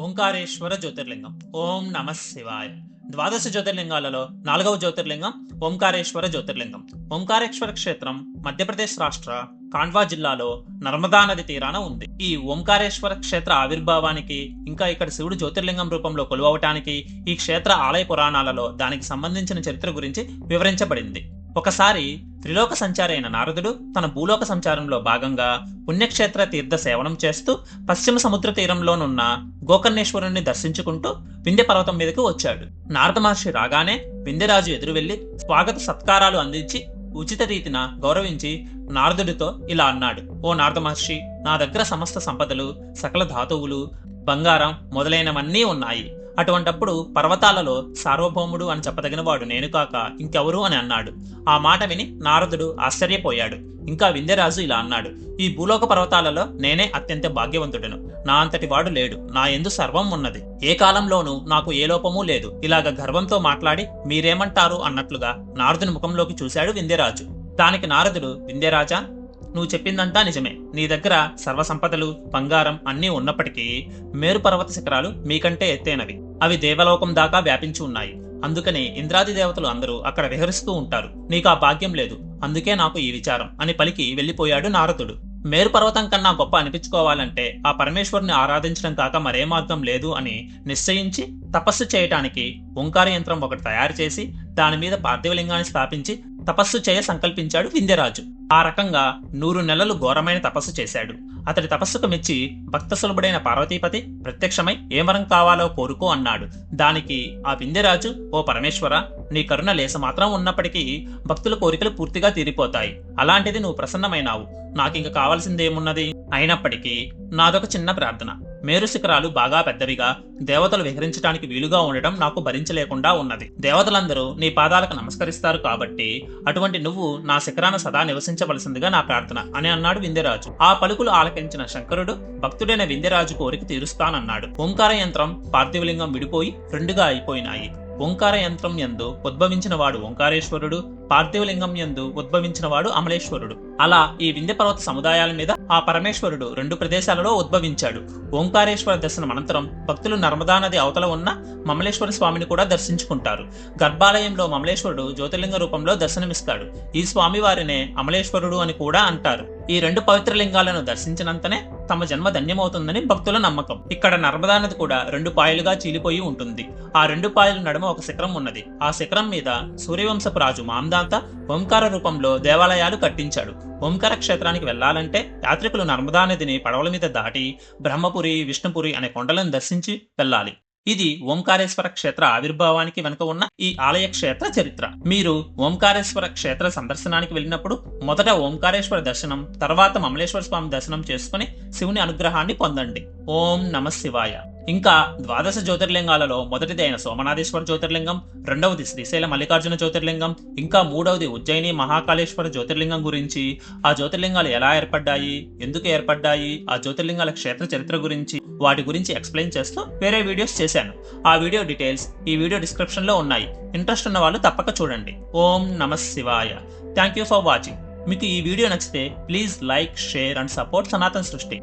ఓంకారేశ్వర జ్యోతిర్లింగం. ఓం నమః శివాయ. ద్వాదశ జ్యోతిర్లింగాలలో 4వ జ్యోతిర్లింగం ఓంకారేశ్వర జ్యోతిర్లింగం. ఓంకారేశ్వర క్షేత్రం మధ్యప్రదేశ్ రాష్ట్ర ఖాండ్వా జిల్లాలో నర్మదా నది తీరాన ఉంది. ఈ ఓంకారేశ్వర క్షేత్ర ఆవిర్భావానికి, ఇంకా ఇక్కడ శివుడు జ్యోతిర్లింగం రూపంలో కొలువవటానికి ఈ క్షేత్ర ఆలయ పురాణాలలో దానికి సంబంధించిన చరిత్ర గురించి వివరించబడింది. ఒకసారి త్రిలోక సంచారి అయిన నారదుడు తన భూలోక సంచారంలో భాగంగా పుణ్యక్షేత్ర తీర్థ సేవనం చేస్తూ పశ్చిమ సముద్ర తీరంలోనున్న గోకర్ణేశ్వరుణ్ణి దర్శించుకుంటూ వింధ్య పర్వతం మీదకి వచ్చాడు. నారద మహర్షి రాగానే వింధ్యరాజు ఎదురు వెళ్లి స్వాగత సత్కారాలు అందించి ఉచిత రీతిన గౌరవించి నారదుడితో ఇలా అన్నాడు: ఓ నారద మహర్షి, నా దగ్గర సమస్త సంపదలు, సకల ధాతువులు, బంగారం మొదలైనవన్నీ ఉన్నాయి. అటువంటప్పుడు పర్వతాలలో సార్వభౌముడు అని చెప్పదగిన వాడు నేను కాక ఇంకెవరు అని అన్నాడు. ఆ మాట విని నారదుడు ఆశ్చర్యపోయాడు. ఇంకా వింధ్యరాజు ఇలా అన్నాడు: ఈ భూలోక పర్వతాలలో నేనే అత్యంత భాగ్యవంతుడను. నా అంతటి వాడు లేడు. నా యందు సర్వం ఉన్నది. ఏ కాలంలోనూ నాకు ఏ లోపమూ లేదు. ఇలాగ గర్వంతో మాట్లాడి మీరేమంటారు అన్నట్లుగా నారదుని ముఖంలోకి చూశాడు వింధ్యరాజు. దానికి నారదుడు: వింధ్యరాజా, నువ్వు చెప్పిందంతా నిజమే. నీ దగ్గర సర్వసంపదలు, బంగారం అన్నీ ఉన్నప్పటికీ మేరు పర్వత శిఖరాలు మీకంటే ఎత్తైనవి. అవి దేవలోకం దాకా వ్యాపించి ఉన్నాయి. అందుకని ఇంద్రాది దేవతలు అందరూ అక్కడ విహరిస్తూ ఉంటారు. నీకు ఆ భాగ్యం లేదు. అందుకే నాకు ఈ విచారం అని పలికి వెళ్లిపోయాడు నారదుడు. మేరు పర్వతం కన్నా గొప్ప అనిపించుకోవాలంటే ఆ పరమేశ్వరుని ఆరాధించడం కాక మరే మార్గం లేదు అని నిశ్చయించి తపస్సు చేయటానికి ఓంకార యంత్రం ఒకటి తయారు చేసి దాని మీద పార్థివలింగాన్ని స్థాపించి తపస్సు చేయ సంకల్పించాడు వింధ్యరాజు. ఆ రకంగా 100 నెలలు ఘోరమైన తపస్సు చేశాడు. అతడి తపస్సుకు మెచ్చి భక్త సులభుడైన పార్వతీపతి ప్రత్యక్షమై ఏ వరం కావాలో కోరుకో అన్నాడు. దానికి ఆ వింధ్యరాజు: ఓ పరమేశ్వర, నీ కరుణ లేస మాత్రం ఉన్నప్పటికీ భక్తుల కోరికలు పూర్తిగా తీరిపోతాయి. అలాంటిది నువ్వు ప్రసన్నమైనావు. నాకింక కావాల్సిందేమున్నది? అయినప్పటికీ నాదొక చిన్న ప్రార్థన. మేరు శిఖరాలు బాగా పెద్దవిగా దేవతలు విహరించడానికి వీలుగా ఉండటం నాకు భరించలేకుండా ఉన్నది. దేవతలందరూ నీ పాదాలకు నమస్కరిస్తారు కాబట్టి అటువంటి నువ్వు నా శిఖరాన సదా నివసించవలసిందిగా నా ప్రార్థన అని అన్నాడు వింధ్యరాజు. ఆ పలుకులు ఆలకించిన శంకరుడు భక్తుడైన వింధ్యరాజు కోరిక తీరుస్తానన్నాడు. ఓంకార యంత్రం, పార్థివలింగం విడిపోయి రెండుగా అయిపోయినాయి. ఓంకార యంత్రం యందు ఉద్భవించిన వాడు ఓంకారేశ్వరుడు, పార్థివలింగం యందు ఉద్భవించిన వాడు అమలేశ్వరుడు. అలా ఈ వింధ్య పర్వత సముదాయాల మీద ఆ పరమేశ్వరుడు 2 ప్రదేశాలలో ఉద్భవించాడు. ఓంకారేశ్వర దర్శనం అనంతరం భక్తులు నర్మదా నది అవతల ఉన్న మమలేశ్వర స్వామిని కూడా దర్శించుకుంటారు. గర్భాలయంలో మమలేశ్వరుడు జ్యోతిర్లింగ రూపంలో దర్శనమిస్తాడు. ఈ స్వామి వారినే అమలేశ్వరుడు అని కూడా అంటారు. ఈ 2 పవిత్ర లింగాలను దర్శించినంతనే తమ జన్మ ధన్యమవుతుందని భక్తుల నమ్మకం. ఇక్కడ నర్మదా నది కూడా 2 పాయలుగా చీలిపోయి ఉంటుంది. ఆ 2 పాయల నడుమ ఒక శిఖరం ఉన్నది. ఆ శిఖరం మీద సూర్యవంశపు రాజు మాందాంత ఓంకార రూపంలో దేవాలయాలు కట్టించాడు. ఓంకార క్షేత్రానికి వెళ్లాలంటే యాత్రికులు నర్మదా నదిని పడవల మీద దాటి బ్రహ్మపురి, విష్ణుపురి అనే కొండలను దర్శించి వెళ్ళాలి. ఇది ఓంకారేశ్వర క్షేత్ర ఆవిర్భావానికి వెనుక ఉన్న ఈ ఆలయ క్షేత్ర చరిత్ర. మీరు ఓంకారేశ్వర క్షేత్ర సందర్శనానికి వెళ్ళినప్పుడు మొదట ఓంకారేశ్వర దర్శనం, తర్వాత మమలేశ్వర స్వామి దర్శనం చేసుకుని శివుని అనుగ్రహాన్ని పొందండి. ఓం నమః శివాయ. ఇంకా ద్వాదశ జ్యోతిర్లింగాలలో మొదటిది అయిన సోమనాథేశ్వర జ్యోతిర్లింగం, రెండవది శ్రీశైల మల్లికార్జున జ్యోతిర్లింగం, ఇంకా మూడవది ఉజ్జయిని మహాకాళేశ్వర జ్యోతిర్లింగం గురించి, ఆ జ్యోతిర్లింగాలు ఎలా ఏర్పడ్డాయి, ఎందుకు ఏర్పడ్డాయి, ఆ జ్యోతిర్లింగాల క్షేత్ర చరిత్ర గురించి, వాటి గురించి ఎక్స్ప్లెయిన్ చేస్తూ వేరే వీడియోస్ చేశాను. ఆ వీడియో డీటెయిల్స్ ఈ వీడియో డిస్క్రిప్షన్ లో ఉన్నాయి. ఇంట్రెస్ట్ ఉన్న వాళ్ళు తప్పక చూడండి. ఓం నమః శివాయ. Thank you for watching. మీకు ఈ వీడియో నచ్చితే please like, share and support సనాతన సృష్టి.